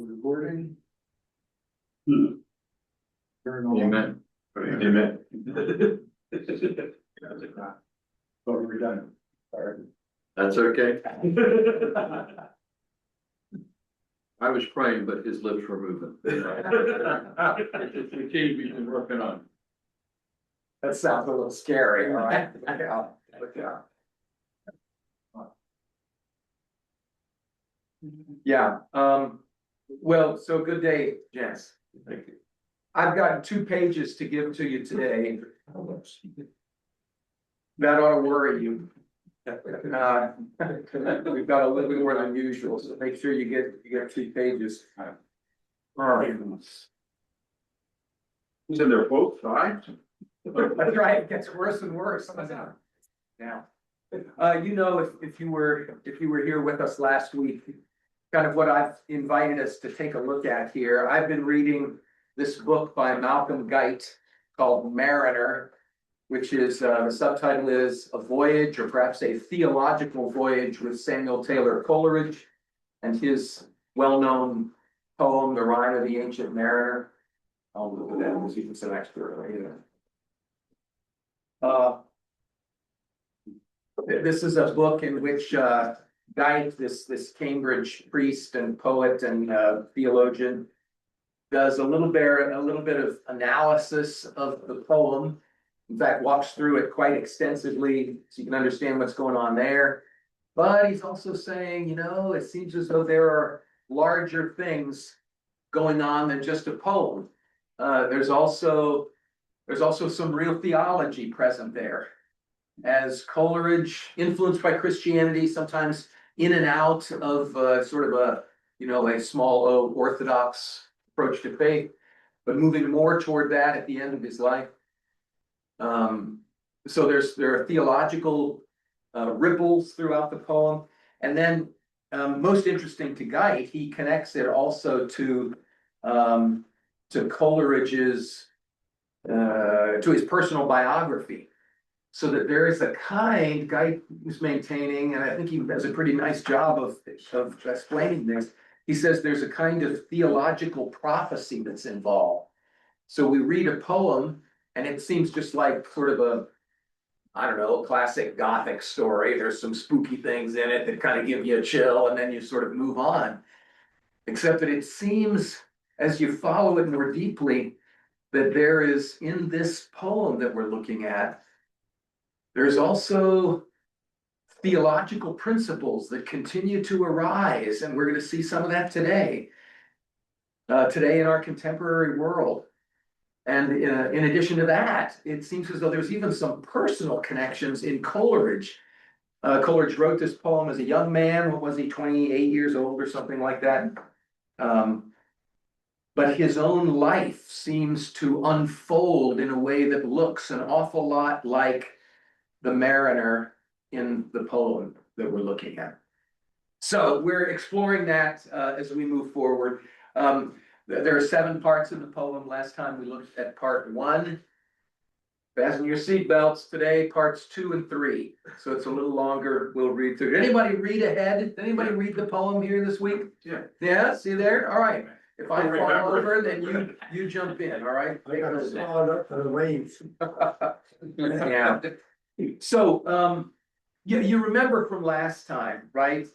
Recording. Turn on. Amen. Amen. But we're done. Sorry. That's okay. I was praying, but his lips were moving. It's the key we've been working on. That sounds a little scary, all right? Yeah, well, so good day, gents. Thank you. I've got 2 pages to give to you today. That ought to worry you. We've got a little bit more than usual, so make sure you get 2 pages. All right. He's in there both sides. That's right, it gets worse and worse. Now, you know, if you were here with us last week, kind of what I've invited us to take a look at here. I've been reading this book by Malcolm Guite called Mariner, which is, the subtitle is A Voyage, or perhaps a Theological Voyage, with Samuel Taylor Coleridge, and his well-known poem, The Rime of the Ancient Mariner. I'll look at that, we'll see if it's an extra right here. This is a book in which Guite, this Cambridge priest and poet and theologian, does a little bit of analysis of the poem. In fact, walks through it quite extensively so you can understand what's going on there. But he's also saying, you know, it seems as though there are larger things going on than just a poem. There's also some real theology present there. As Coleridge, influenced by Christianity, sometimes in and out of sort of a small O orthodox approach to faith, but moving more toward that at the end of his life. So there are theological ripples throughout the poem, and then most interesting to Guite, he connects it also to Coleridge's to his personal biography. So that there is a kind, Guy is maintaining, and I think he does a pretty nice job of explaining this. He says there's a kind of theological prophecy that's involved. So we read a poem, and it seems just like sort of a classic Gothic story. There's some spooky things in it that kind of give you a chill, and then you sort of move on. Except that it seems, as you follow it more deeply, that there is, in this poem that we're looking at, there's also theological principles that continue to arise, and we're going to see some of that today. Today in our contemporary world. And in addition to that, it seems as though there's even some personal connections in Coleridge. Coleridge wrote this poem as a young man. What was he, 28 years old or something like that? But his own life seems to unfold in a way that looks an awful lot like the mariner in the poem that we're looking at. So we're exploring that as we move forward. There are 7 parts in the poem. Last time we looked at part 1. Fasten your seatbelts. Today, parts 2 and 3. So it's a little longer. We'll read through. Did anybody read ahead? Did anybody read the poem here this week? Yeah. Yeah, see there? All right. If I fall over, then you jump in, all right? I got swallowed up for the waves. Yeah. So, you remember from last time, right?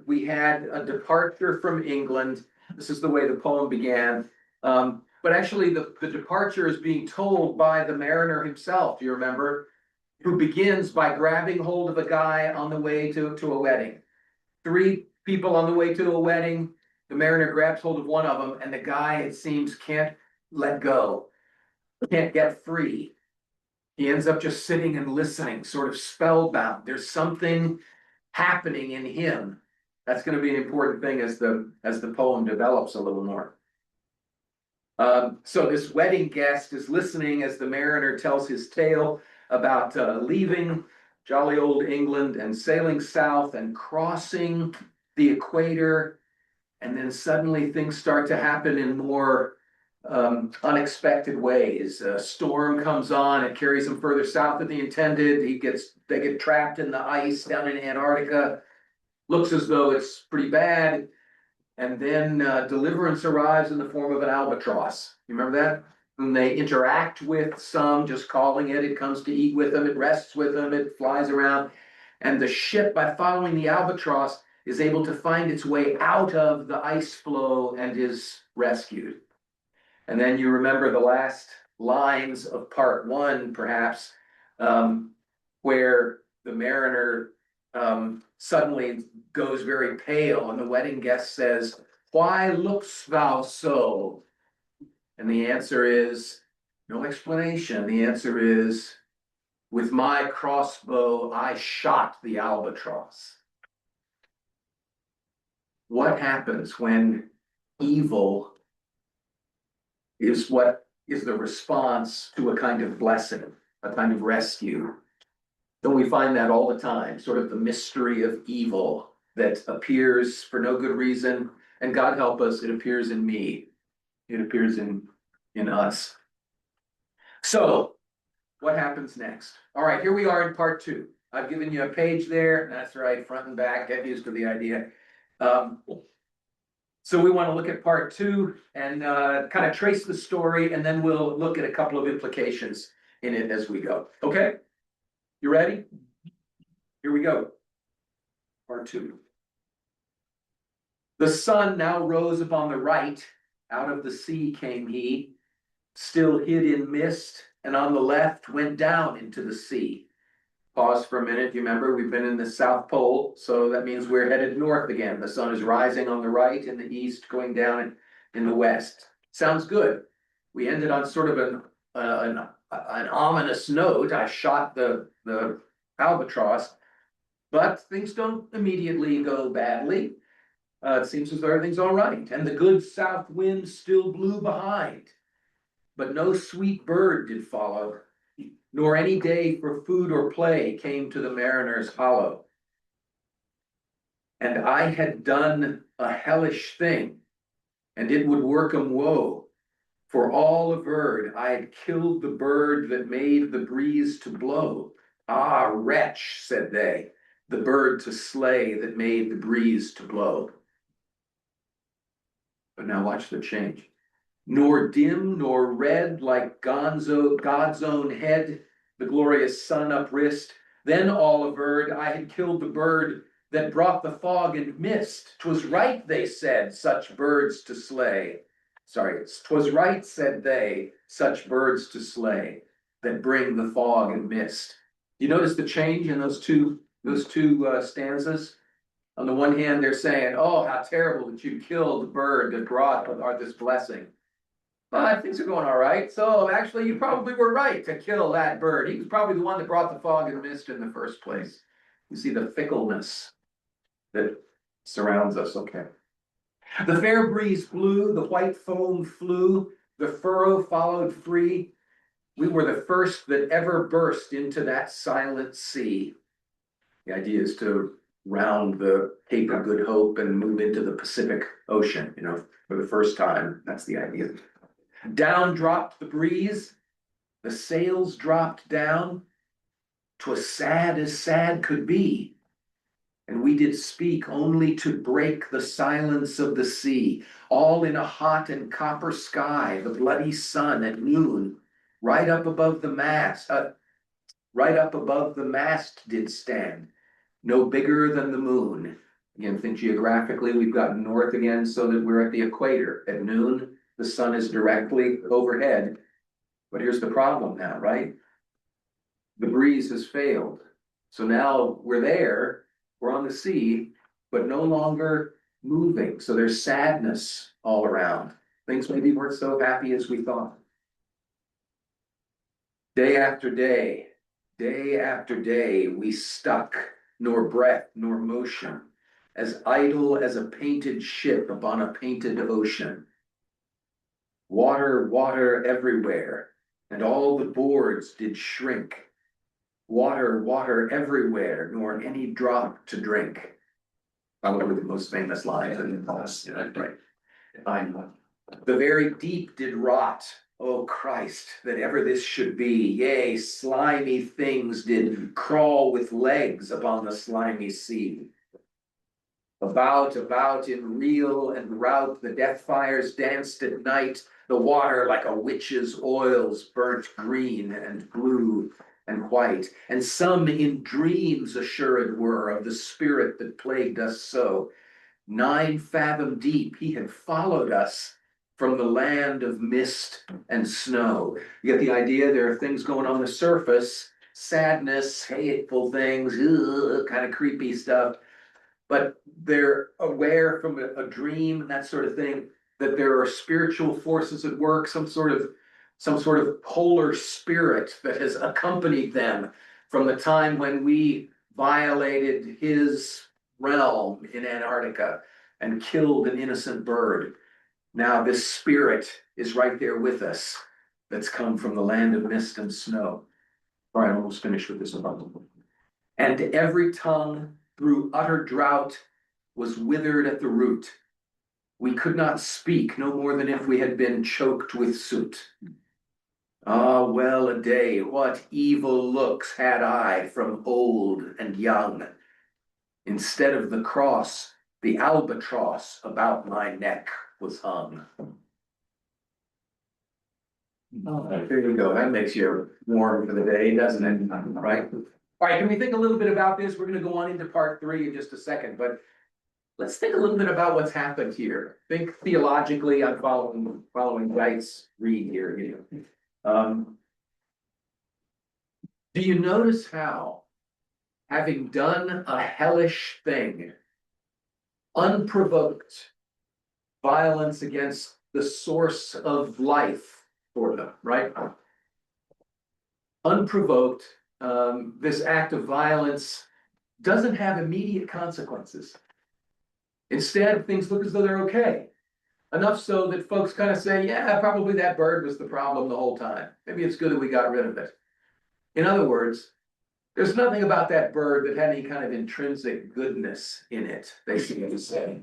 We had a departure from England. This is the way the poem began. But actually the departure is being told by the mariner himself, do you remember? Who begins by grabbing hold of a guy on the way to a wedding. 3 people on the way to a wedding. The mariner grabs hold of one of them, and the guy, it seems, can't let go, can't get free. He ends up just sitting and listening, sort of spellbound. There's something happening in him. That's going to be an important thing as the poem develops a little more. So this wedding guest is listening as the mariner tells his tale about leaving jolly old England and sailing south and crossing the equator. And then suddenly things start to happen in more unexpected ways. A storm comes on, it carries him further south than he intended. They get trapped in the ice down in Antarctica. Looks as though it's pretty bad. And then deliverance arrives in the form of an albatross. You remember that? Whom they interact with some, just calling it, it comes to eat with them, it rests with them, it flies around. And the ship, by following the albatross, is able to find its way out of the ice floe and is rescued. And then you remember the last lines of part one, perhaps, where the mariner suddenly goes very pale, and the wedding guest says, "Why look'st thou so?" And the answer is, no explanation. The answer is, "With my crossbow, I shot the albatross." What happens when evil is what is the response to a kind of blessing, a kind of rescue? Don't we find that all the time? Sort of the mystery of evil that appears for no good reason. And God help us, it appears in me. It appears in us. So what happens next? All right, here we are in part two. I've given you a page there. That's right, front and back. Get used to the idea. So we want to look at part two and kind of trace the story, and then we'll look at a couple of implications in it as we go. Okay? You ready? Here we go. Part two. The sun now rose upon the right. Out of the sea came he, still hid in mist, and on the left went down into the sea. Pause for a minute. You remember we've been in the South Pole, so that means we're headed north again. The sun is rising on the right, in the east, going down in the west. Sounds good. We ended on sort of an ominous note. I shot the albatross, but things don't immediately go badly. It seems as though everything's all right, and the good south wind still blew behind. But no sweet bird did follow, nor any day for food or play came to the mariner's hollow. And I had done a hellish thing, and it would work 'em woe. For all averred, I had killed the bird that made the breeze to blow. Ah, wretch, said they, the bird to slay that made the breeze to blow. But now watch the change. Nor dim nor red like God's own head, the glorious sun uprist. Then all averred I had killed the bird that brought the fog and mist. 'Twas right, they said, such birds to slay. Sorry, 'twas right, said they, such birds to slay, that bring the fog and mist. You notice the change in those two stanzas? On the one hand, they're saying, "Oh, how terrible that you killed the bird that brought this blessing." But things are going all right. So actually, you probably were right to kill that bird. He was probably the one that brought the fog and mist in the first place. You see the fickleness that surrounds us. Okay. The fair breeze blew, the white foam flew, the furrow followed free. We were the first that ever burst into that silent sea. The idea is to round the Cape of Good Hope and move into the Pacific Ocean, for the first time. That's the idea. Down dropped the breeze, the sails dropped down. 'Twas sad as sad could be, and we did speak only to break the silence of the sea. All in a hot and copper sky, the bloody sun at noon, right up above the mast did stand, no bigger than the moon. Again, think geographically, we've gotten north again so that we're at the equator. At noon, the sun is directly overhead. But here's the problem now, right? The breeze has failed. So now we're on the sea, but no longer moving. So there's sadness all around. Things maybe weren't so happy as we thought. Day after day after day, we stuck, nor breath nor motion, as idle as a painted ship upon a painted ocean. Water, water everywhere, and all the boards did shrink. Water, water everywhere, nor any drop to drink. Probably the most famous line in the right. The very deep did rot, O Christ, that ever this should be. Yea, slimy things did crawl with legs upon the slimy sea. About in reel and rout, the death fires danced at night, the water like a witch's oils burnt green and blue and white, and some in dreams assured were of the spirit that plagued us so. 9 fathom deep he had followed us from the land of mist and snow. You get the idea, there are things going on the surface, sadness, hateful things, kind of creepy stuff. But they're aware from a dream and that sort of thing that there are spiritual forces at work, some sort of polar spirit that has accompanied them from the time when we violated his realm in Antarctica and killed an innocent bird. Now this spirit is right there with us that's come from the land of mist and snow. All right, I'm almost finished with this abundant. And every tongue through utter drought was withered at the root. We could not speak no more than if we had been choked with soot. Ah, well a day, what evil looks had I from old and young. Instead of the cross, the albatross about my neck was hung. Oh, there you go. That makes you warm for the day, doesn't it? Right? All right, can we think a little bit about this? We're going to go on into part 3 in just a second, but let's think a little bit about what's happened here. Think theologically. I'm following Geit's read here. Do you notice how, having done a hellish thing, unprovoked violence against the source of life for them, right? Unprovoked, this act of violence doesn't have immediate consequences. Instead, things look as though they're okay. Enough so that folks kind of say, yeah, probably that bird was the problem the whole time. Maybe it's good that we got rid of it. In other words, there's nothing about that bird that had any kind of intrinsic goodness in it, they seem to say.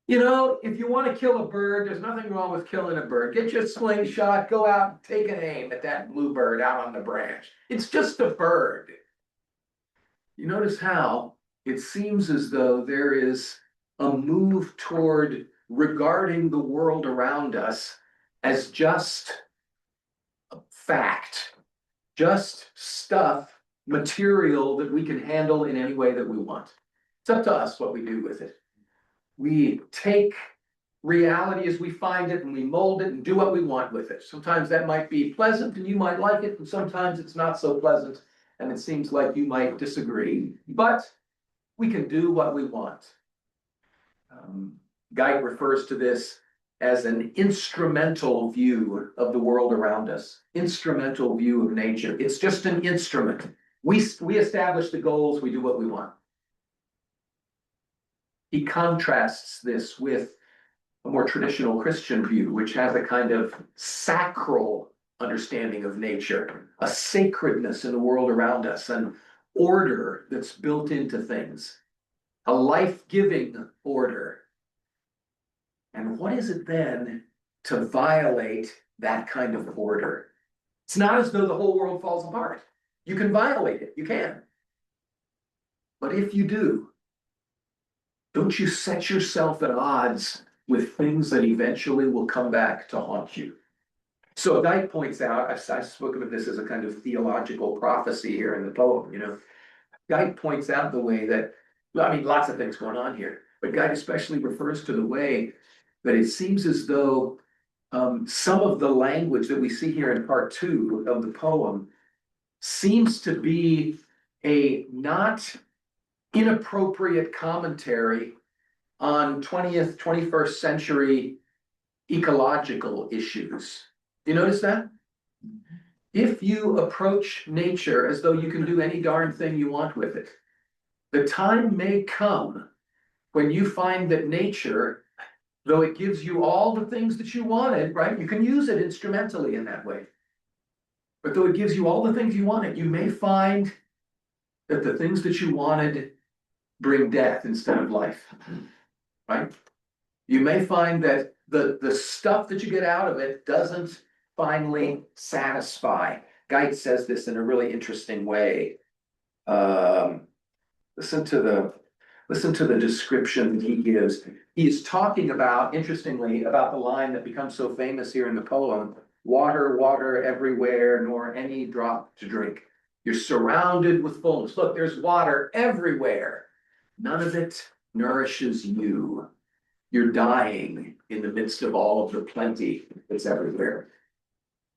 You know, if you want to kill a bird, there's nothing wrong with killing a bird. Get your slingshot, go out and take an aim at that bluebird out on the branch. It's just a bird. You notice how it seems as though there is a move toward regarding the world around us as just a fact, just stuff, material that we can handle in any way that we want. It's up to us what we do with it. We take reality as we find it and we mold it and do what we want with it. Sometimes that might be pleasant and you might like it, and sometimes it's not so pleasant and it seems like you might disagree, but we can do what we want. Geit refers to this as an instrumental view of the world around us, instrumental view of nature. It's just an instrument. We establish the goals, we do what we want. He contrasts this with a more traditional Christian view, which has a kind of sacral understanding of nature, a sacredness in the world around us, an order that's built into things, a life-giving order. And what is it then to violate that kind of order? It's not as though the whole world falls apart. You can violate it, you can. But if you do, don't you set yourself at odds with things that eventually will come back to haunt you? So Geit points out, I've spoken of this as a kind of theological prophecy here in the poem, you know. Geit points out the way that, well, I mean, lots of things going on here, but Geit especially refers to the way that it seems as though some of the language that we see here in part 2 of the poem seems to be a not inappropriate commentary on 20th, 21st century ecological issues. Do you notice that? If you approach nature as though you can do any darn thing you want with it, the time may come when you find that nature, though it gives you all the things that you wanted, right? You can use it instrumentally in that way. But though it gives you all the things you wanted, you may find that the things that you wanted bring death instead of life, right? You may find that the stuff that you get out of it doesn't finally satisfy. Geit says this in a really interesting way. Listen to Listen to the description that he gives. He is talking about, interestingly, about the line that becomes so famous here in the poem, water, water everywhere, nor any drop to drink. You're surrounded with fullness. Look, there's water everywhere. None of it nourishes you. You're dying in the midst of all of the plenty that's everywhere.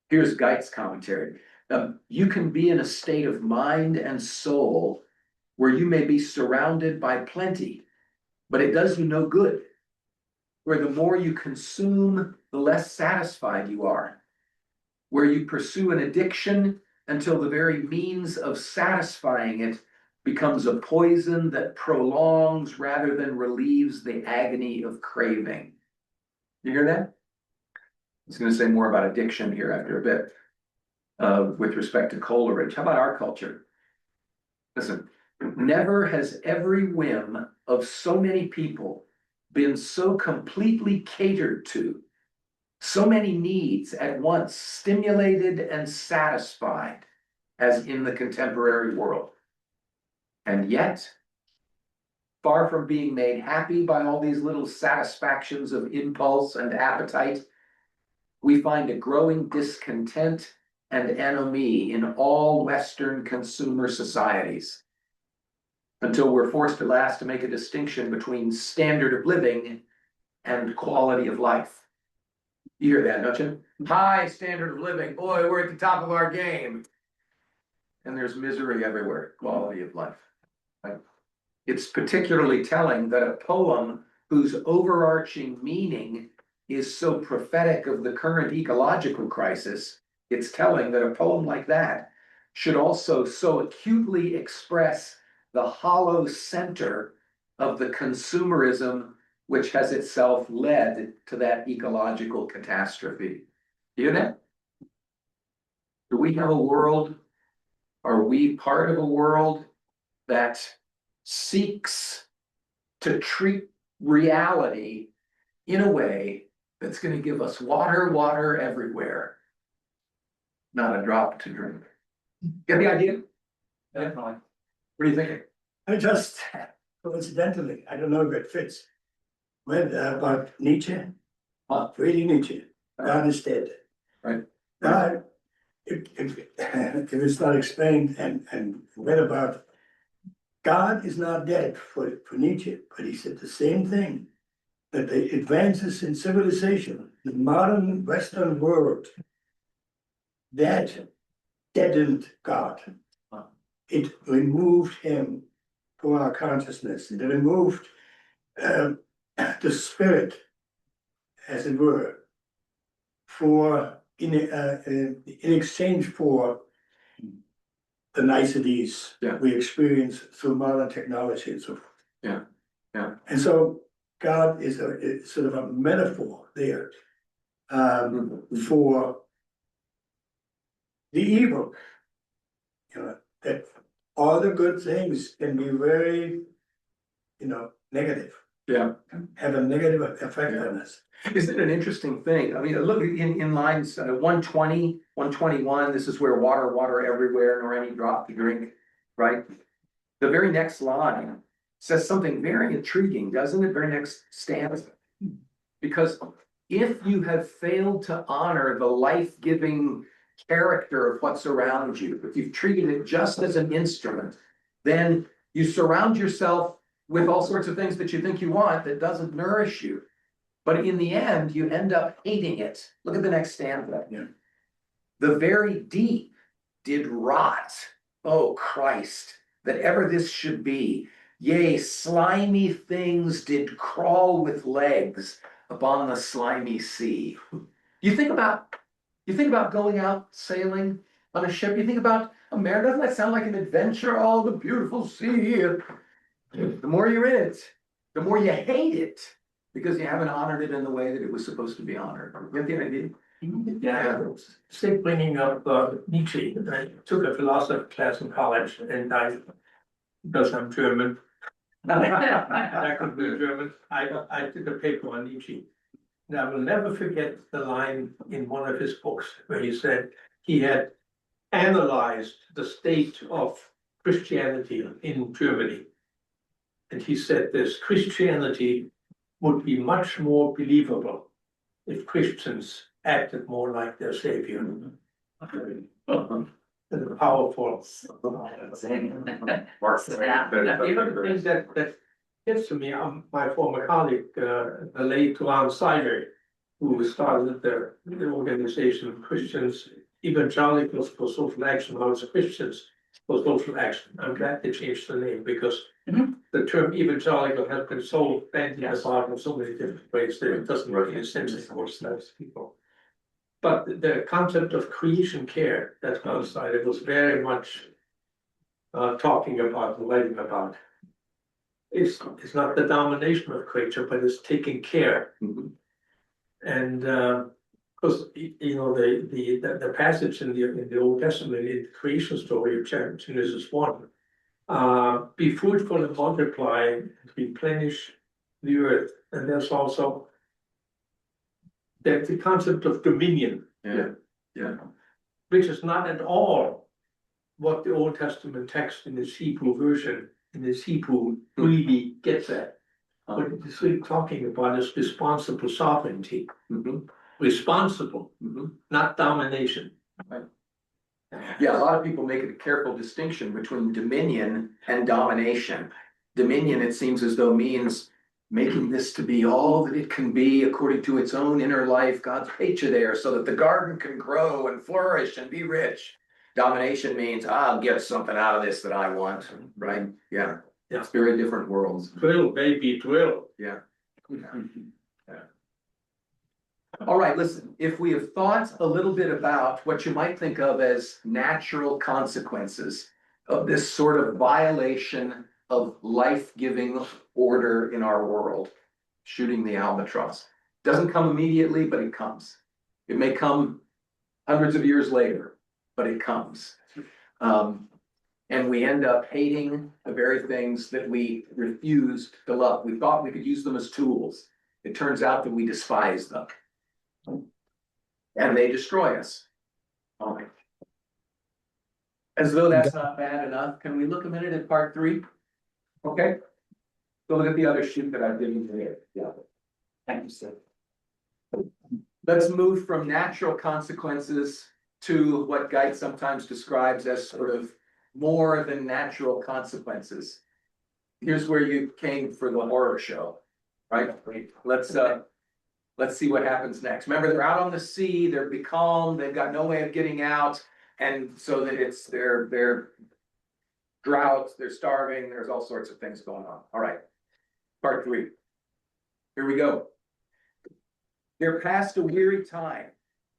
Here's Geit's commentary. You can be in a state of mind and soul where you may be surrounded by plenty, but it does you no good. Where the more you consume, the less satisfied you are. Where you pursue an addiction until the very means of satisfying it becomes a poison that prolongs rather than relieves the agony of craving. You hear that? He's going to say more about addiction here after a bit, with respect to Coleridge. How about our culture? Listen, never has every whim of so many people been so completely catered to, so many needs at once stimulated and satisfied as in the contemporary world. And yet, far from being made happy by all these little satisfactions of impulse and appetite, we find a growing discontent and ennui in all Western consumer societies, until we're forced at last to make a distinction between standard of living and quality of life. You hear that, don't you? High standard of living, boy, we're at the top of our game. And there's misery everywhere, quality of life. Right? It's particularly telling that a poem whose overarching meaning is so prophetic of the current ecological crisis, it's telling that a poem like that should also so acutely express the hollow center of the consumerism which has itself led to that ecological catastrophe. Do you hear that? Do we have a world? Are we part of a world that seeks to treat reality in a way that's going to give us water, water everywhere, not a drop to drink? Get the idea? Definitely. What do you think? I just, coincidentally, I don't know if it fits, read about Nietzsche, reading Nietzsche, God is dead. Right. If it's not explained and read about, God is not dead for Nietzsche, but he said the same thing, that the advances in civilization, the modern Western world, that deadened God. It removed him from our consciousness. It removed the spirit, as it were, for in exchange for the niceties we experience through modern technology and so forth. Yeah, yeah. And so God is sort of a metaphor there for the evil. You know, that all the good things can be very, negative. Yeah. Have a negative effect on us. Isn't it an interesting thing? I mean, look in lines 120, 121, this is where water, water everywhere, nor any drop to drink, right? The very next line says something very intriguing, doesn't it? Very next stanza. Because if you have failed to honor the life-giving character of what's around you, if you've treated it just as an instrument, then you surround yourself with all sorts of things that you think you want that doesn't nourish you. But in the end, you end up hating it. Look at the next stanza. Yeah. The very deep did rot, O Christ, that ever this should be. Yea, slimy things did crawl with legs upon the slimy sea. You think about going out sailing on a ship. You think about America. Doesn't that sound like an adventure? Oh, the beautiful sea. The more you're in it, the more you hate it because you haven't honored it in the way that it was supposed to be honored. You get the idea? Yeah, still bringing up Nietzsche. I took a philosophy class in college, and because I'm German, I could be German. I took a paper on Nietzsche, and I will never forget the line in one of his books where he said he had analyzed the state of Christianity in Germany. and he said this: Christianity would be much more believable if Christians acted more like their savior. And powerful. The other thing that gets to me, my former colleague, the late Ron Sider, who started the organization Christians, Evangelicals for Social Action, now it's Christians for Social Action. I'm glad they changed the name because the term evangelical has been so bandied about in so many different ways that it doesn't really make sense anymore to most people. But the concept of creation care that Ron Sider was very much talking about and writing about. It's not the domination of creature, but it's taking care. And because you know the passage in the Old Testament in the creation story of Genesis 1, be fruitful and multiply and replenish the earth. And there's also the concept of dominion, which is not at all what the Old Testament text in its Hebrew version, in its Hebrew, really gets at. What it's really talking about is responsible sovereignty. Responsible, not domination. Right. Yeah, a lot of people make a careful distinction between dominion and domination. Dominion, it seems as though, means making this to be all that it can be according to its own inner life. God's put you there so that the garden can grow and flourish and be rich. Domination means I'll get something out of this that I want, right? Yeah. It's very different worlds. Drill, baby, drill. Yeah. All right, listen, if we have thought a little bit about what you might think of as natural consequences of this sort of violation of life-giving order in our world, shooting the albatross, doesn't come immediately, but it comes. It may come hundreds of years later, but it comes. And we end up hating the very things that we refused to love. We thought we could use them as tools. It turns out that we despise them. And they destroy us. As though that's not bad enough, can we look a minute at part 3? Okay. So look at the other sheet that I've given you here. Yeah. Thank you, sir. Let's move from natural consequences to what Geit sometimes describes as sort of more than natural consequences. Here's where you came for the horror show, right? Let's see what happens next. Remember, they're out on the sea, they're becalmed, they've got no way of getting out, and so that it's they're drought, they're starving, there's all sorts of things going on. All right, part 3. Here we go. There passed a weary time.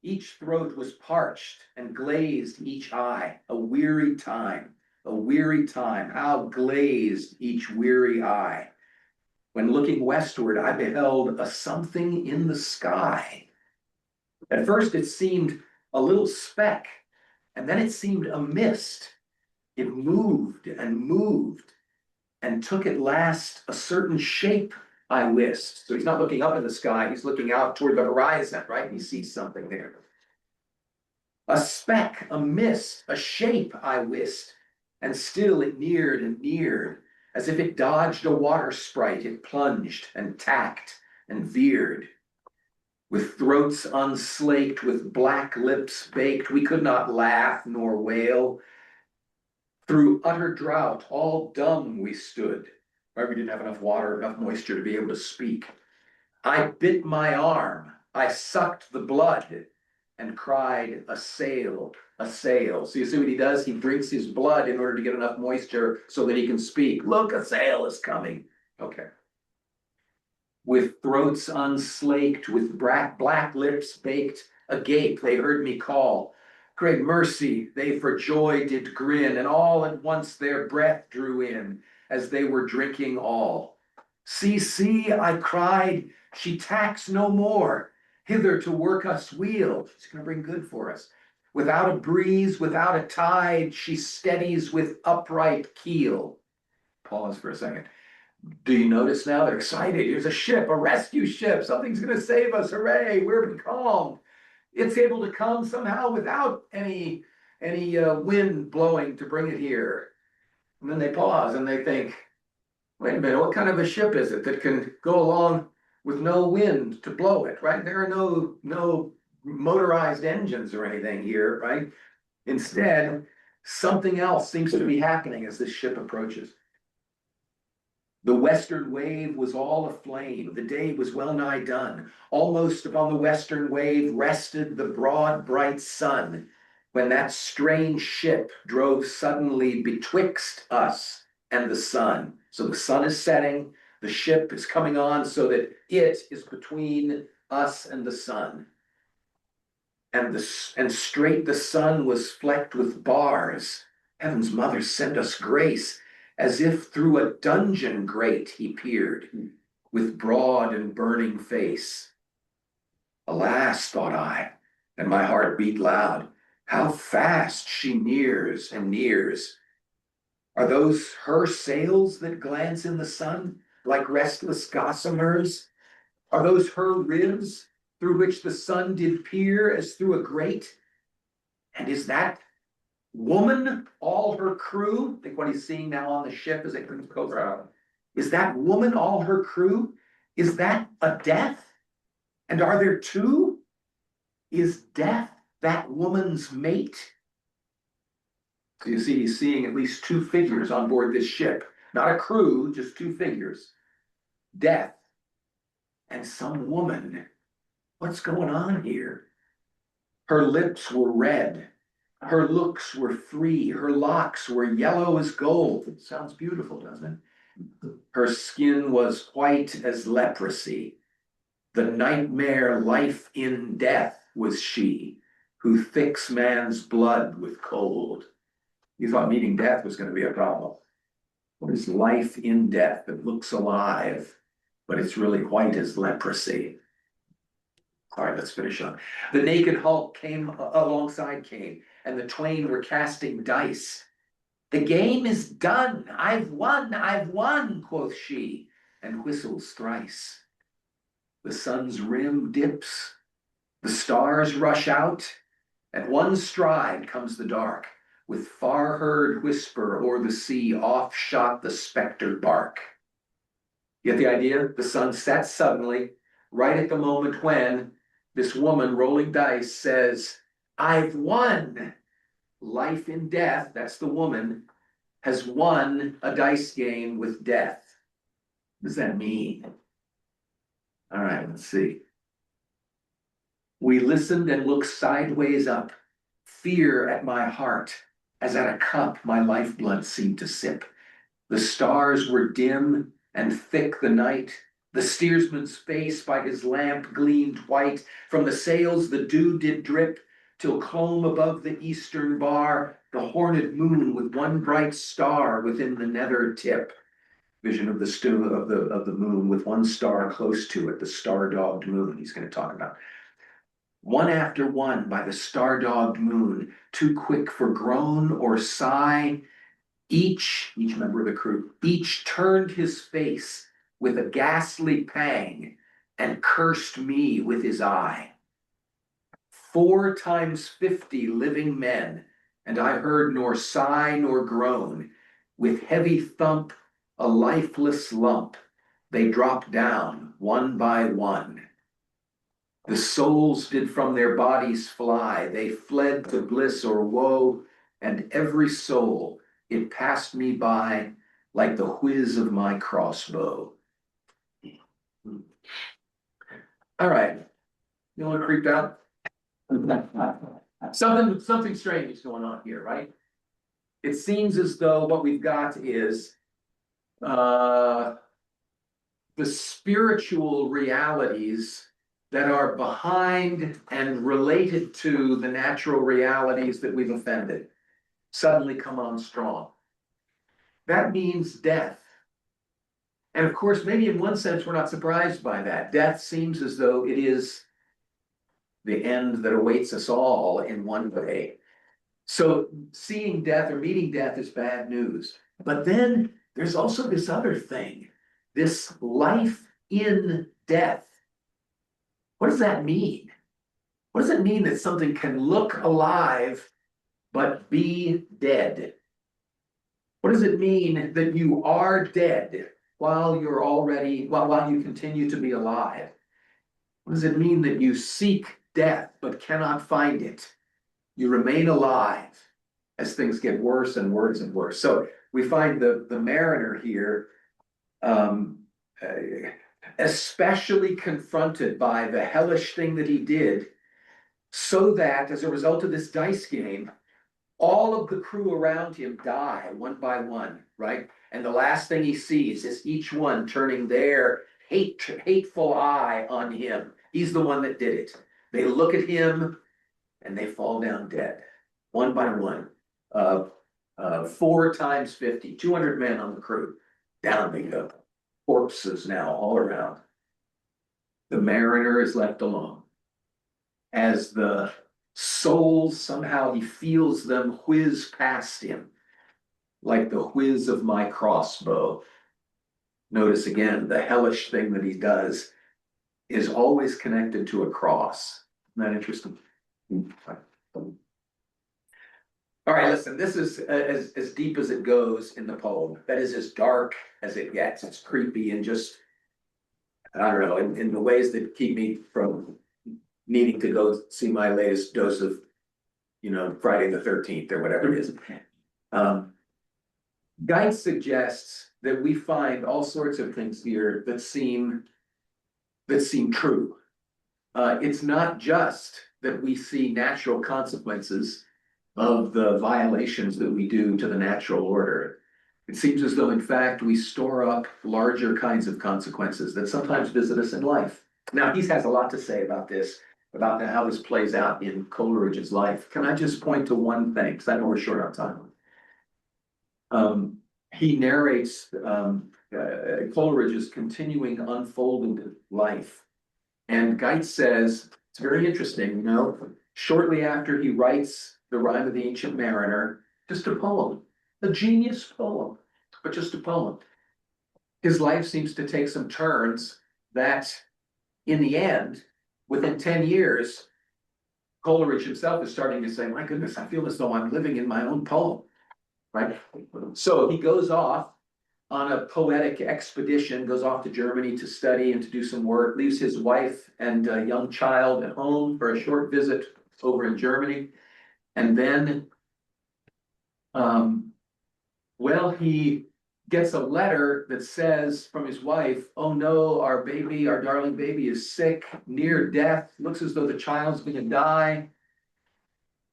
Each throat was parched and glazed each eye. A weary time, how glazed each weary eye. When looking westward, I beheld a something in the sky. At first it seemed a little speck, and then it seemed a mist. It moved, and took at last a certain shape, I wist. So he's not looking up in the sky, he's looking out toward the horizon, right? He sees something there. A speck, a mist, a shape, I wist, and still it neared and neared. As if it dodged a water sprite, it plunged and tacked and veered. With throats unslaked, with black lips baked, we could not laugh nor wail. Through utter drought, all dumb we stood. Right? We didn't have enough water, enough moisture to be able to speak. I bit my arm, I sucked the blood, and cried, a sail, a sail. So you see what he does? He drinks his blood in order to get enough moisture so that he can speak. Look, a sail is coming. Okay. With throats unslaked, with black lips baked, agape, they heard me call. Great mercy, they for joy did grin, and all at once their breath drew in, as they were drinking all. See, I cried, she tacks no more. Hither to work us weal. She's going to bring good for us. Without a breeze, without a tide, she steadies with upright keel. Pause for a second. Do you notice now? They're excited. Here's a ship, a rescue ship. Something's going to save us. Hooray, we're becalmed. It's able to come somehow without any wind blowing to bring it here. And then they pause and they think, wait a minute, what kind of a ship is it that can go along with no wind to blow it, right? There are no motorized engines or anything here, right? Instead, something else seems to be happening as this ship approaches. The western wave was all aflame. The day was well nigh done. Almost upon the western wave rested the broad, bright sun, when that strange ship drove suddenly betwixt us and the sun. So the sun is setting, the ship is coming on so that it is between us and the sun. And straight the sun was flecked with bars. Heaven's mother send us grace, as if through a dungeon grate he peered, with broad and burning face. Alas, thought I, and my heart beat loud, how fast she nears and nears. Are those her sails that glance in the sun, like restless gossamers? Are those her ribs, through which the sun did peer as through a grate? And is that woman all her crew? Think what he's seeing now on the ship as it goes around. Is that woman all her crew? Is that a death? And are there two? Is death that woman's mate? So you see, he's seeing at least two figures on board this ship. Not a crew, just two figures. Death and some woman. What's going on here? Her lips were red. Her looks were free. Her locks were yellow as gold. It sounds beautiful, doesn't it? Her skin was white as leprosy. The nightmare life in death was she, who thicks man's blood with cold. You thought meeting death was going to be a problem. What is life in death that looks alive, but it's really white as leprosy? All right, let's finish up. The naked hulk came alongside, and the twain were casting dice. The game is done. I've won, quoth she, and whistles thrice. The sun's rim dips, the stars rush out. At one stride comes the dark, with far-heard whisper o'er the sea, off shot the spectre bark. Get the idea? The sun sets suddenly, right at the moment when this woman rolling dice says, I've won. Life in death, that's the woman, has won a dice game with death. What does that mean? All right, let's see. We listened and looked sideways up, fear at my heart, as at a cup my lifeblood seemed to sip. The stars were dim and thick the night. The steersman's face by his lamp gleamed white. From the sails the dew did drip, till clomb above the eastern bar the horned moon with one bright star within the nether tip. Vision of the moon with one star close to it, the star-dogged moon he's going to talk about. One after one by the star-dogged moon, too quick for groan or sigh, each member of the crew, each turned his face with a ghastly pang and cursed me with his eye. 4 times 50 living men, and I heard nor sigh nor groan. With heavy thump, a lifeless lump, they dropped down one by one. The souls did from their bodies fly, they fled to bliss or woe, and every soul, it passed me by like the whiz of my crossbow. All right, you want to creep out? Something strange is going on here, right? It seems as though what we've got is the spiritual realities that are behind and related to the natural realities that we've offended suddenly come on strong. That means death. And of course, maybe in one sense, we're not surprised by that. Death seems as though it is the end that awaits us all in one way. So seeing death or meeting death is bad news. But then there's also this other thing, this life in death. What does that mean? What does it mean that something can look alive but be dead? What does it mean that you are dead while while you continue to be alive? What does it mean that you seek death but cannot find it? You remain alive as things get worse and worse and worse. So we find the mariner here, um, especially confronted by the hellish thing that he did, so that as a result of this dice game, all of the crew around him die one by one, right? And the last thing he sees is each one turning their hateful eye on him. He's the one that did it. They look at him and they fall down dead, one by one. 4 times 50, 200 men on the crew. Down they go. Corpses now all around. The mariner is left alone. As the souls, somehow he feels them whiz past him, like the whiz of my crossbow. Notice again, the hellish thing that he does is always connected to a cross. Isn't that interesting? All right, listen, this is as deep as it goes in the poem. That is as dark as it gets. It's creepy and just, I don't know, in the ways that keep me from needing to go see my latest dose of, Friday the 13th or whatever it is. Geitz suggests that we find all sorts of things here that seem true. It's not just that we see natural consequences of the violations that we do to the natural order. It seems as though, in fact, we store up larger kinds of consequences that sometimes visit us in life. Now, he has a lot to say about this, about how this plays out in Coleridge's life. Can I just point to one thing, because I know we're short on time. He narrates Coleridge's continuing unfolding life. And Geitz says, it's very interesting, shortly after he writes the Rime of the Ancient Mariner, just a poem, a genius poem, but just a poem. His life seems to take some turns that, in the end, within 10 years, Coleridge himself is starting to say, my goodness, I feel as though I'm living in my own poem, right? So he goes off on a poetic expedition, goes off to Germany to study and to do some work, leaves his wife and a young child at home for a short visit over in Germany. And then, he gets a letter that says from his wife, oh no, our darling baby is sick, near death, looks as though the child's gonna die.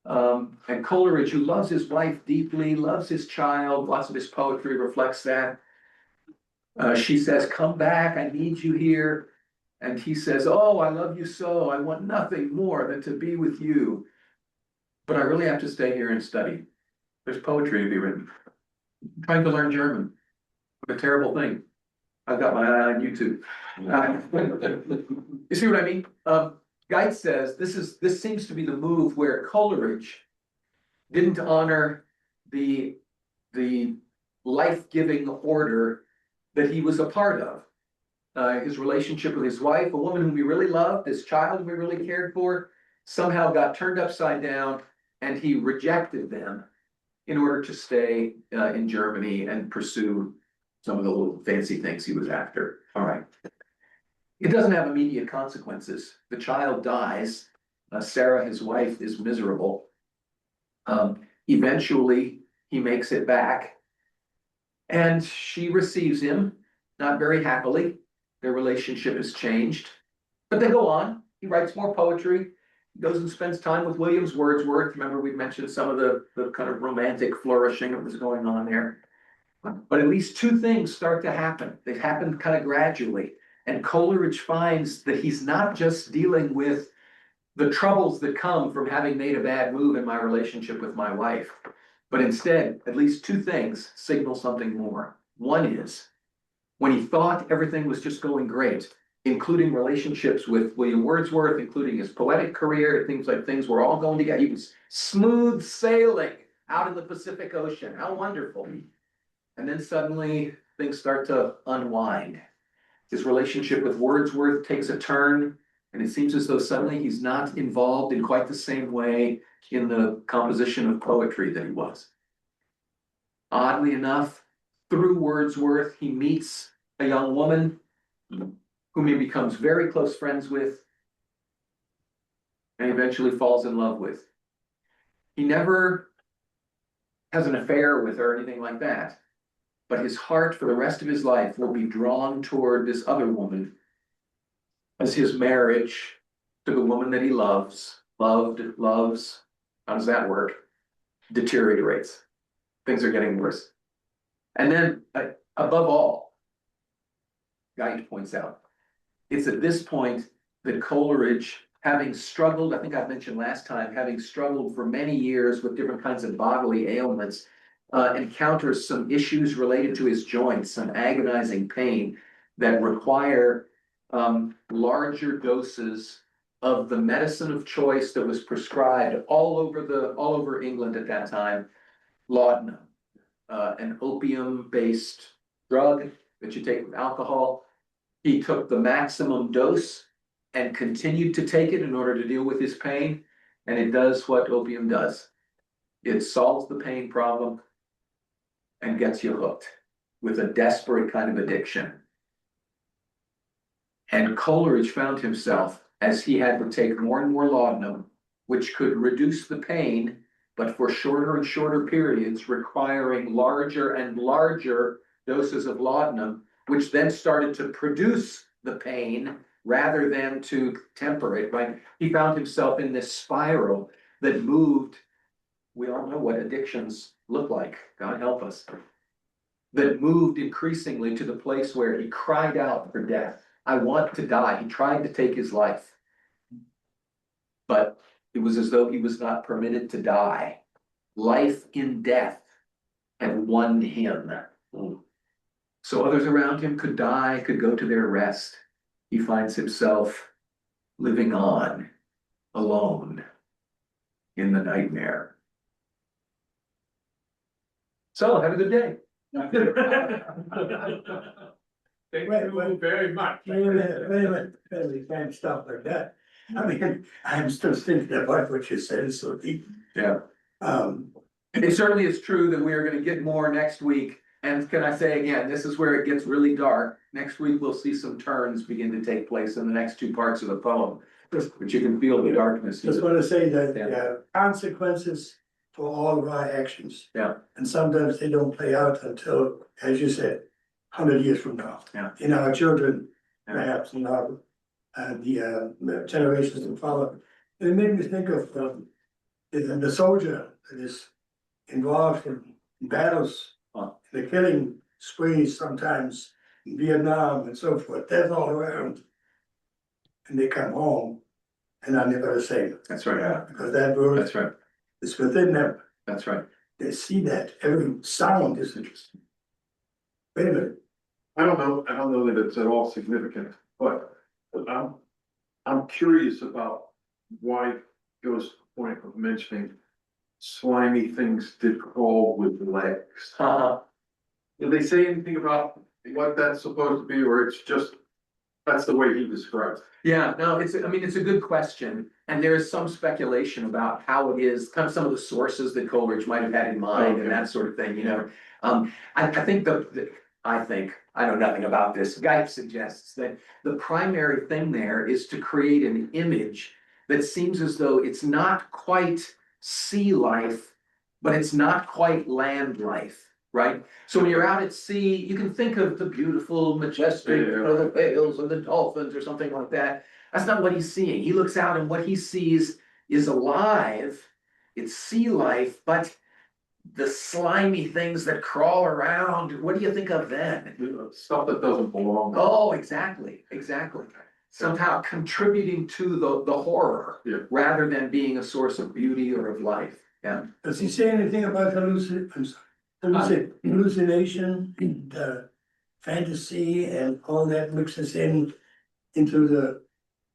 And Coleridge, who loves his wife deeply, loves his child, lots of his poetry reflects that. She says, come back, I need you here. And he says, oh, I love you so, I want nothing more than to be with you. But I really have to stay here and study. There's poetry to be written. I'm trying to learn German. What a terrible thing. I've got my eye on YouTube. You see what I mean? Geitz says this seems to be the move where Coleridge didn't honor the life-giving order that he was a part of. His relationship with his wife, a woman whom he really loved, his child whom he really cared for, somehow got turned upside down, and he rejected them in order to stay in Germany and pursue some of the little fancy things he was after. All right. It doesn't have immediate consequences. The child dies. Sarah, his wife, is miserable. Eventually, he makes it back, and she receives him, not very happily. Their relationship has changed, but they go on. He writes more poetry. Goes and spends time with William Wordsworth. Remember, we mentioned some of the kind of romantic flourishing that was going on there. But at least 2 things start to happen. They happen kind of gradually. And Coleridge finds that he's not just dealing with the troubles that come from having made a bad move in my relationship with my wife, but instead, at least 2 things signal something more. One is, when he thought everything was just going great, including relationships with William Wordsworth, including his poetic career, things were all going together. He was smooth sailing out in the Pacific Ocean. How wonderful. And then suddenly things start to unwind. His relationship with Wordsworth takes a turn, and it seems as though suddenly he's not involved in quite the same way in the composition of poetry that he was. Oddly enough, through Wordsworth, he meets a young woman whom he becomes very close friends with and eventually falls in love with. He never has an affair with her or anything like that, but his heart for the rest of his life will be drawn toward this other woman as his marriage to the woman that he loves, loves, how does that work? Deteriorates. Things are getting worse. And then, above all, Guy points out, it's at this point that Coleridge, having struggled, I think I mentioned last time, having struggled for many years with different kinds of bodily ailments, encounters some issues related to his joints, some agonizing pain that require larger doses of the medicine of choice that was prescribed all over England at that time, laudanum, an opium-based drug that you take with alcohol. He took the maximum dose and continued to take it in order to deal with his pain, and it does what opium does. It solves the pain problem and gets you hooked with a desperate kind of addiction. And Coleridge found himself, as he had to take more and more laudanum, which could reduce the pain, but for shorter and shorter periods, requiring larger and larger doses of laudanum, which then started to produce the pain rather than to temper it, right? He found himself in this spiral that moved, we all know what addictions look like, God help us, that moved increasingly to the place where he cried out for death. I want to die. He tried to take his life, but it was as though he was not permitted to die. Life in death had won him. So others around him could die, could go to their rest. He finds himself living on, alone, in the nightmare. So, have a good day. Thank Wait, you wait. very much. Wait a minute, we can't stop like that. I mean, I'm still thinking about what you said so deep. Yeah. It certainly is true that we are going to get more next week. And can I say again, this is where it gets really dark. Next week, we'll see some turns begin to take place in the next two parts of the poem, but you can feel the darkness. Just want to say that Yeah. there are consequences for all of our actions. Yeah. And sometimes they don't play out until, as you said, 100 years from now. Yeah. In our children, Yeah. perhaps, in our, the generations that follow. It made me think of the soldier that is involved in battles, the killing sprees sometimes in Vietnam and so forth. That's all around. And they come home and are never the same. That's right. Because that world That's right. is within them. That's right. They see that every sound is interesting. Wait a minute. I don't know that it's at all significant, but I'm curious about why Joe's point of mentioning slimy things did crawl with legs. Did they say anything about what that's supposed to be, or it's just, that's the way he describes it? Yeah, no, it's a good question. And there is some speculation about how it is, kind of some of the sources that Coleridge might have had in mind and that sort of thing, you know. I think I know nothing about this. Guy suggests that the primary thing there is to create an image that seems as though it's not quite sea life, but it's not quite land life. Right? So when you're out at sea, you can think of the beautiful, majestic, the whales or the dolphins or something like that. That's not what he's seeing. He looks out and what he sees is alive. It's sea life, but the slimy things that crawl around, what do you think of then? Stuff that doesn't belong. Oh, exactly. Somehow contributing to the horror rather than being a source of beauty or of life. Yeah. Does he say anything about hallucination, and fantasy, and all that mixes into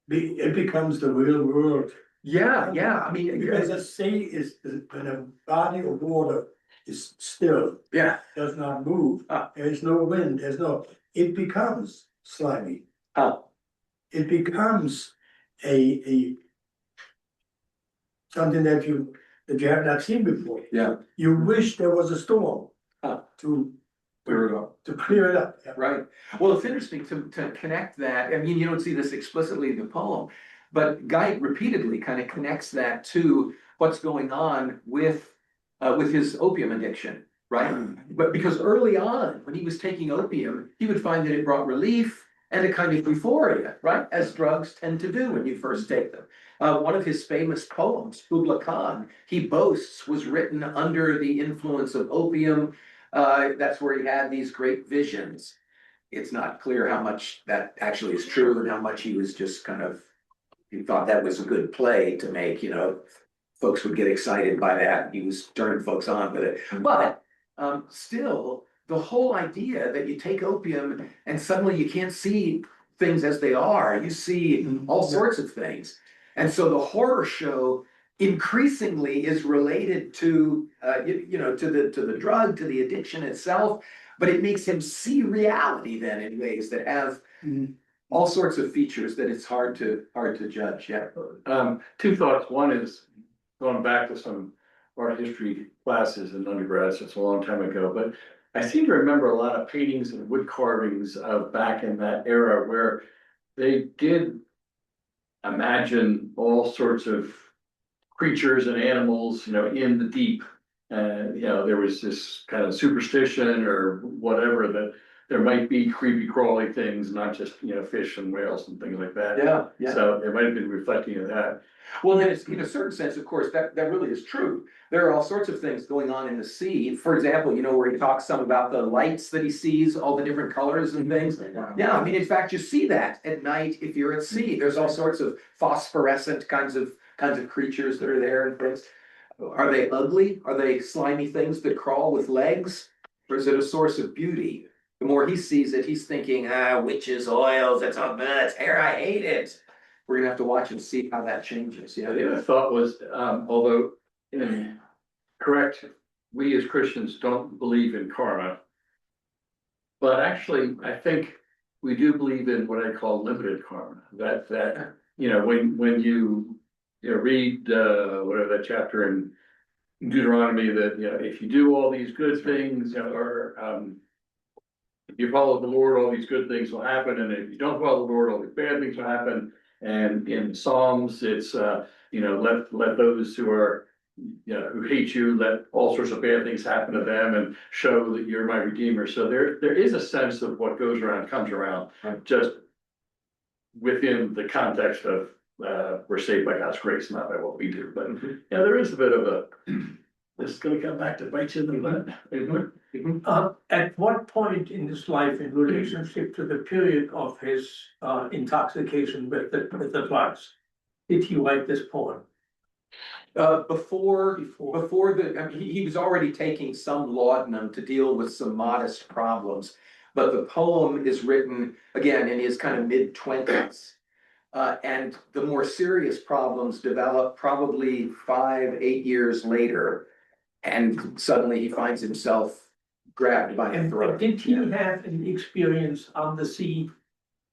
it becomes the real world. Yeah. I mean, Because the sea is when a body of water is still, yeah. does not move. There is no wind. It becomes slimy. It becomes a something that you have not seen before. Yeah. You wish there was a storm to Clear it up. To clear it up. Yeah. Right. Well, it's interesting to connect that. I mean, you don't see this explicitly in the poem, but Guy repeatedly kind of connects that to what's going on with his opium addiction, right? But because early on, when he was taking opium, he would find that it brought relief and a kind of euphoria, right? As drugs tend to do when you first take them. One of his famous poems, Kubla Khan, he boasts was written under the influence of opium. That's where he had these great visions. It's not clear how much that actually is true and how much he was just kind of, he thought that was a good play to make, folks would get excited by that. He was turning folks on with it. But still, the whole idea that you take opium and suddenly you can't see things as they are, you see all sorts of things. And so the horror show increasingly is related to to the drug, to the addiction itself, but it makes him see reality then in ways that have all sorts of features that it's hard to judge. Yeah. Two thoughts. One is going back to some art history classes in undergrad, so it's a long time ago, but I seem to remember a lot of paintings and wood carvings of back in that era where they did imagine all sorts of creatures and animals, in the deep. And, there was this kind of superstition or whatever that there might be creepy crawly things, not just, fish and whales and things like that. Yeah, yeah. So it might have been reflecting of that. Well, then it's, in a certain sense, of course, that really is true. There are all sorts of things going on in the sea. For example, where he talks some about the lights that he sees, all the different colors and things. Yeah, I mean, in fact, you see that at night if you're at sea. There's all sorts of phosphorescent kinds of creatures that are there and things. Are they ugly? Are they slimy things that crawl with legs? Or is it a source of beauty? The more he sees it, he's thinking, witches, oils, that's all bad, it's hair, I hate it. We're gonna have to watch and see how that changes. Yeah. The other thought was, although correct, we as Christians don't believe in karma. But actually, I think we do believe in what I call limited karma. That when you read whatever that chapter in Deuteronomy that if you do all these good things, or if you follow the Lord, all these good things will happen, and if you don't follow the Lord, all these bad things will happen. And in Psalms, it's let those who are who hate you, let all sorts of bad things happen to them, and show that you're my Redeemer. So there is a sense of what goes around comes around, Right. Just within the context of we're saved by God's grace, not by what we do. But there is a bit of a this is going to come back to bite you in the butt. At what point in his life, in relationship to the period of his intoxication with the drugs, did he write this poem? Before he was already taking some laudanum to deal with some modest problems, but the poem is written again in his kind of mid-20s. And the more serious problems develop probably 5-8 years later, and suddenly he finds himself grabbed by the And throat. did he have an experience on the sea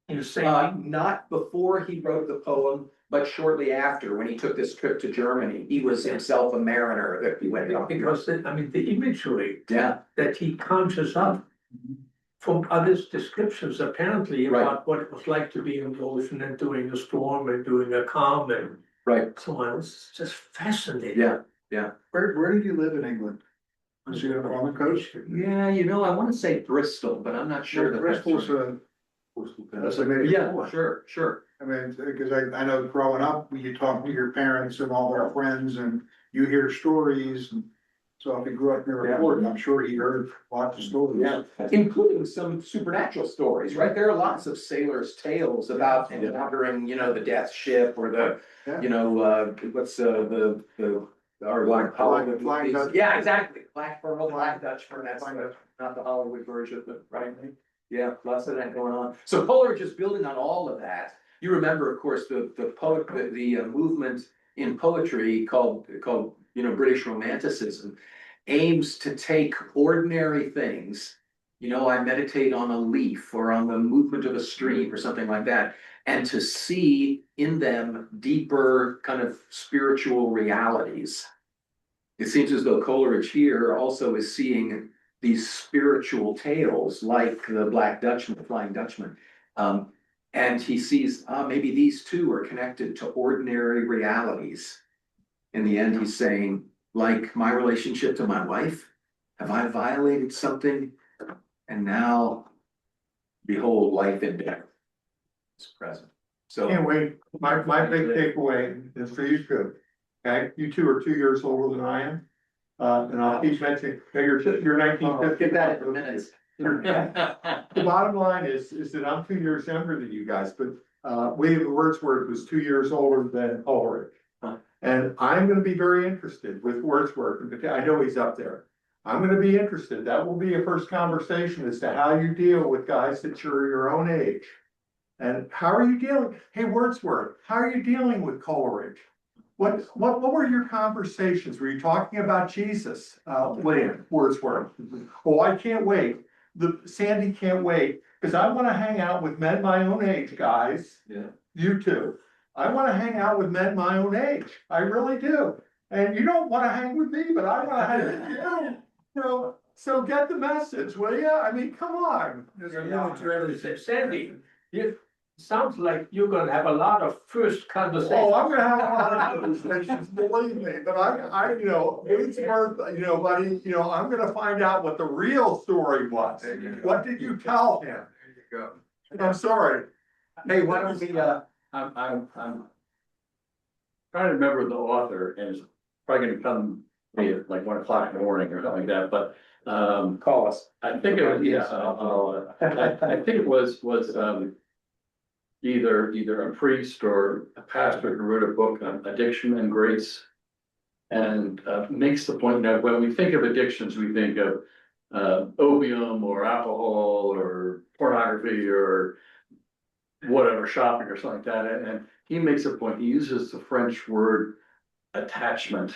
in sailing? Not before he wrote the poem, but shortly after, when he took this trip to Germany, he was himself a mariner that he went on. Because the imagery Yeah, that he conjures up from others' descriptions apparently Right. about what it was like to be in the ocean and doing a storm and doing a calm and right, so on. It's just fascinating. yeah. Where did you live in England? Was you on the coast? Yeah, I wanna say Bristol, but I'm not sure that that's Bristol's right. that's like maybe. Yeah, sure. I mean, because I know growing up, when you talk to your parents and all their friends and you hear stories. And so if he grew up near a port, I'm sure he heard lots of stories. Yeah, including some supernatural stories, right? There are lots of sailors' tales about encountering, the death ship or the, what's the or like Flying Dutch. Yeah, exactly. Black Pearl, Black Dutchman, that's not the Hollywood version, but right? Yeah, lots of that going on. So Coleridge is building on all of that. You remember, of course, the movement in poetry called British Romanticism aims to take ordinary things. I meditate on a leaf or on the movement of a stream or something like that, and to see in them deeper kind of spiritual realities. It seems as though Coleridge here also is seeing these spiritual tales like the Black Dutchman, the Flying Dutchman. And he sees, maybe these two are connected to ordinary realities. In the end, he's saying, like my relationship to my wife, have I violated something? And now, behold, life and death is present. So, Anyway, my big takeaway is for you two. Okay, you two are 2 years older than I am. And I'll keep mentioning, you're 1950. get that in a minute. The bottom line is that I'm 2 years younger than you guys, but William Wordsworth was 2 years older than Coleridge. And I'm gonna be very interested with Wordsworth, and I know he's up there. I'm gonna be interested, that will be a first conversation as to how you deal with guys that are your own age. And how are you dealing, hey Wordsworth, how are you dealing with Coleridge? What were your conversations? Were you talking about Jesus, William Wordsworth? Oh, I can't wait. Sandy can't wait, because I want to hang out with men my own age, guys. Yeah. You too. I want to hang out with men my own age. I really do. And you don't want to hang with me, but I want to hang with you. You know, so get the message, will you? I mean, come on. There's a limit to everything. Sandy, it sounds like you're gonna have a lot of first conversations. Oh, I'm gonna have a lot of conversations, believe me, but you know, Wordsworth, you know, buddy, you know, I'm gonna find out what the real story was. What did you tell him? There you go. I'm sorry. Hey, why don't we, I'm trying to remember the author, and it's probably gonna come to me at like 1 o'clock in the morning or something like that, but, call us. I think it was, yeah, I think it was, either a priest or a pastor who wrote a book on addiction and grace. And, makes the point that when we think of addictions, we think of, opium or alcohol or pornography or whatever, shopping or something like that. And he makes a point, he uses the French word attachment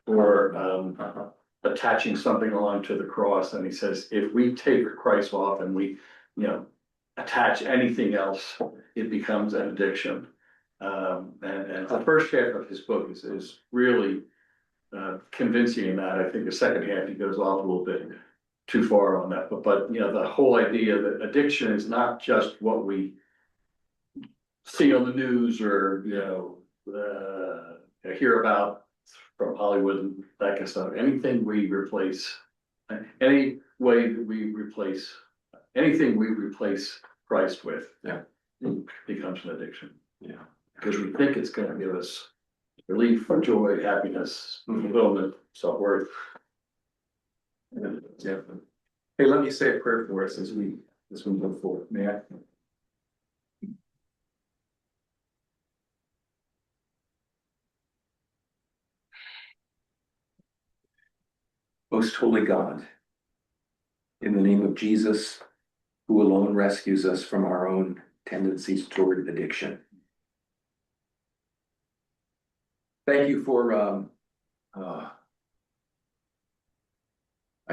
for, attaching something along to the cross. And he says, if we take Christ off and we, you know, attach anything else, it becomes an addiction. And the first half of his book is really convincing in that. I think the second half, he goes off a little bit too far on that. But you know, the whole idea that addiction is not just what we see on the news or, you know, hear about from Hollywood and that kind of stuff. Anything we replace, any way that we replace, anything we replace Christ with, Yeah, becomes an addiction. yeah. Because we think it's gonna give us relief, joy, happiness, Mhm. fulfillment, self-worth. Yeah. Hey, let me say a prayer for us as we move forward. May I? Most holy God, in the name of Jesus, who alone rescues us from our own tendencies toward addiction. Thank you for, I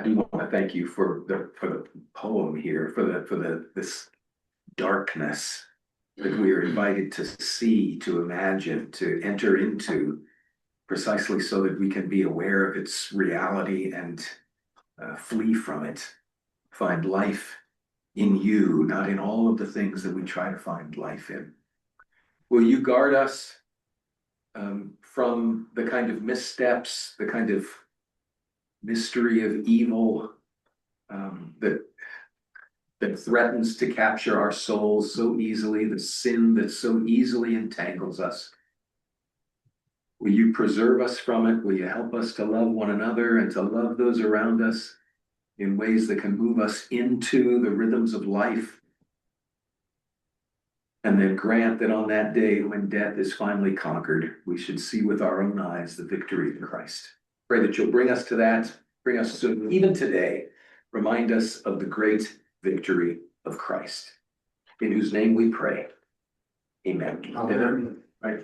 do want to thank you for the poem here, for this darkness that we are invited to see, to imagine, to enter into, precisely so that we can be aware of its reality and flee from it, find life in you, not in all of the things that we try to find life in. Will you guard us from the kind of missteps, the kind of mystery of evil that threatens to capture our souls so easily, the sin that so easily entangles us? Will you preserve us from it? Will you help us to love one another and to love those around us in ways that can move us into the rhythms of life? And then grant that on that day when death is finally conquered, we should see with our own eyes the victory of Christ. Pray that you'll bring us to that, bring us soon, even today. Remind us of the great victory of Christ, in whose name we pray. Amen. Amen. Right.